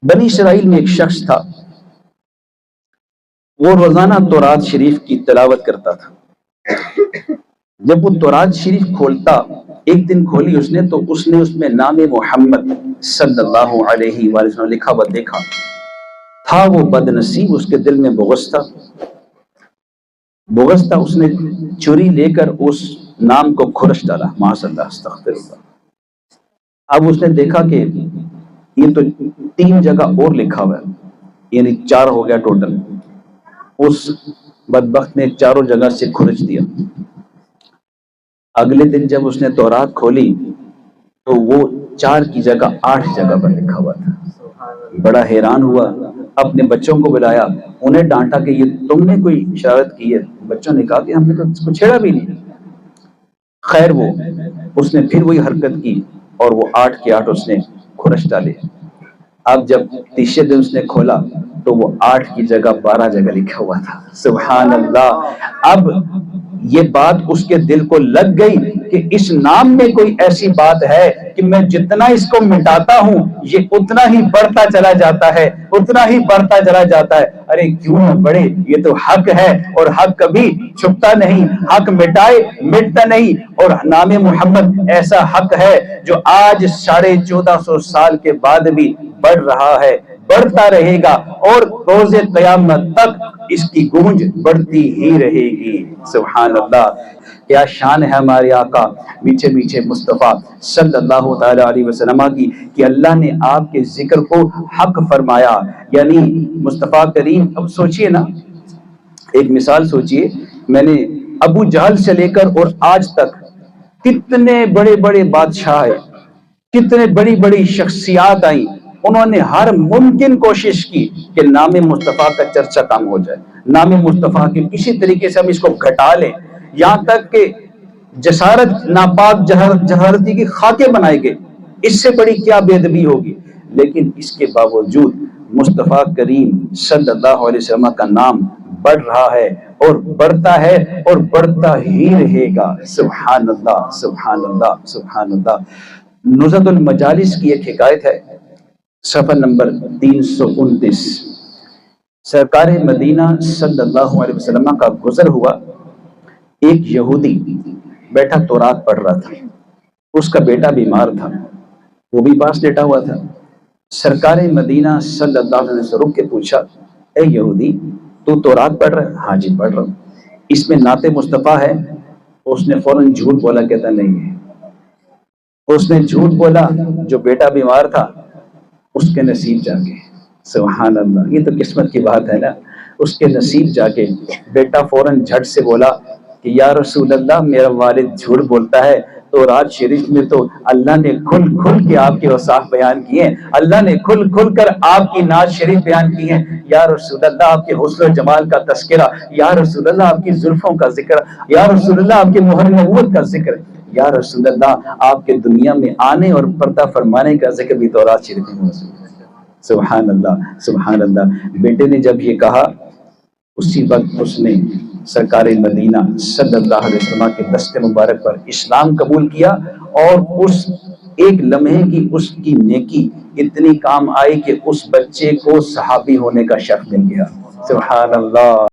بنی اسرائیل میں ایک شخص تھا، وہ روزانہ تورات شریف کی تلاوت کرتا تھا۔ جب وہ تورات شریف کھولتا، ایک دن کھولی اس نے تو اس نے اس میں نام محمد صلی اللہ علیہ وآلہ وسلم لکھا ہوا دیکھا۔ تھا وہ بد نصیب، اس کے دل میں بغض تھا۔ اس نے چوری لے کر اس نام کو کھرچ ڈالا، معاذ اللہ، استغفر اللہ۔ اب اس نے دیکھا کہ یہ تو 3 جگہ اور لکھا ہوا ہے، یعنی 4 ہو گیا ٹوٹل۔ اس بدبخت نے 4 جگہ سے کھرچ دیا۔ اگلے دن جب اس نے تورات کھولی تو وہ 4 کی جگہ 8 جگہ پر لکھا ہوا تھا۔ بڑا حیران ہوا، اپنے بچوں کو بلایا، انہیں ڈانٹا کہ یہ تم نے کوئی شرارت کی ہے؟ بچوں نے کہا کہ ہم نے تو اس کو چھیڑا بھی نہیں۔ خیر، اس نے پھر وہی حرکت کی اور وہ 8 کے 8 اس نے کھرچ ڈالے۔ اب جب تیسرے دن اس نے کھولا تو وہ 8 کی جگہ 12 جگہ لکھا ہوا تھا۔ سبحان اللہ۔ اب یہ بات اس کے دل کو لگ گئی کہ اس نام میں کوئی ایسی بات ہے کہ میں جتنا اس کو مٹاتا ہوں یہ اتنا ہی بڑھتا چلا جاتا ہے، اتنا ہی بڑھتا چلا جاتا ہے۔ ارے کیوں نہ بڑھے، یہ تو حق ہے اور حق کبھی چھپتا نہیں، حق مٹائے مٹتا نہیں۔ اور نام محمد ایسا حق ہے جو آج 1450 سال کے بعد بھی بڑھ رہا ہے، بڑھتا رہے گا اور روز قیامت تک اس کی گونج بڑھتی ہی رہے گی۔ سبحان اللہ۔ کیا شان ہے ہمارے آقا میٹھے میٹھے مصطفیٰ صلی اللہ تعالی علیہ وسلم کی کہ اللہ نے آپ کے ذکر کو حق فرمایا، یعنی مصطفیٰ کریم۔ اب سوچئے نا، ایک مثال سوچئے، میں نے ابو جہل سے لے کر اور آج تک کتنے بڑے بڑے بادشاہ ہیں، کتنے بڑی بڑی شخصیات آئیں، انہوں نے ہر ممکن کوشش کی کہ نام مصطفیٰ کا چرچا کم ہو جائے، نام مصطفیٰ کے کسی طریقے سے ہم اس کو گھٹا لیں، یہاں تک کہ جسارت ناپاک جہارتی کی خاکے بنائے گئے۔ اس سے بڑی کیا بے ادبی ہوگی؟ لیکن اس کے باوجود مصطفیٰ کریم صلی اللہ علیہ وسلم کا نام بڑھ رہا ہے اور بڑھتا ہے اور بڑھتا ہی رہے گا۔ سبحان اللہ، سبحان اللہ، سبحان اللہ۔ نزہت المجالس کی ایک حکایت ہے، صفحہ نمبر 329۔ سرکار مدینہ صلی اللہ علیہ وسلم کا گزر ہوا، ایک یہودی بیٹھا تورات پڑھ رہا تھا، اس کا بیٹا بیمار تھا، وہ بھی پاس لیٹا ہوا تھا۔ سرکار مدینہ صلی اللہ علیہ وسلم رک کے پوچھا، اے یہودی، تو تورات پڑھ رہا ہے؟ ہاں جی پڑھ رہا ہوں۔ اس میں نعت مصطفیٰ ہے؟ اس نے فوراً جھوٹ بولا، کہتا نہیں ہے۔ اس نے جھوٹ بولا، جو بیٹا بیمار تھا اس کے نصیب جاگے۔ سبحان اللہ، یہ تو قسمت کی بات ہے نا، اس کے نصیب جاگے۔ بیٹا فوراً جھٹ سے بولا کہ یا رسول اللہ، میرا والد جھوٹ بولتا ہے، تو رات شریف میں تو اللہ نے کھل کھل کے آپ کے اوصاف بیان کیے ہیں، اللہ نے کھل کھل کر آپ کی نعت شریف بیان کی ہیں۔ یا رسول اللہ، آپ کے حسن و جمال کا تذکرہ، یا رسول اللہ آپ کی زلفوں کا ذکر، یا رسول اللہ آپ کے مہر نبوت کا ذکر، یا رسول اللہ آپ کے دنیا میں آنے اور پردہ فرمانے کا ذکر بھی تورات شریف میں موجود ہے۔ سبحان اللہ، سبحان اللہ۔ بیٹے نے جب یہ کہا، اسی وقت اس نے سرکار مدینہ صلی اللہ علیہ وسلم کے دست مبارک پر اسلام قبول کیا، اور اس ایک لمحے کی اس کی نیکی اتنی کام آئی کہ اس بچے کو صحابی ہونے کا شرف مل گیا۔ سبحان اللہ۔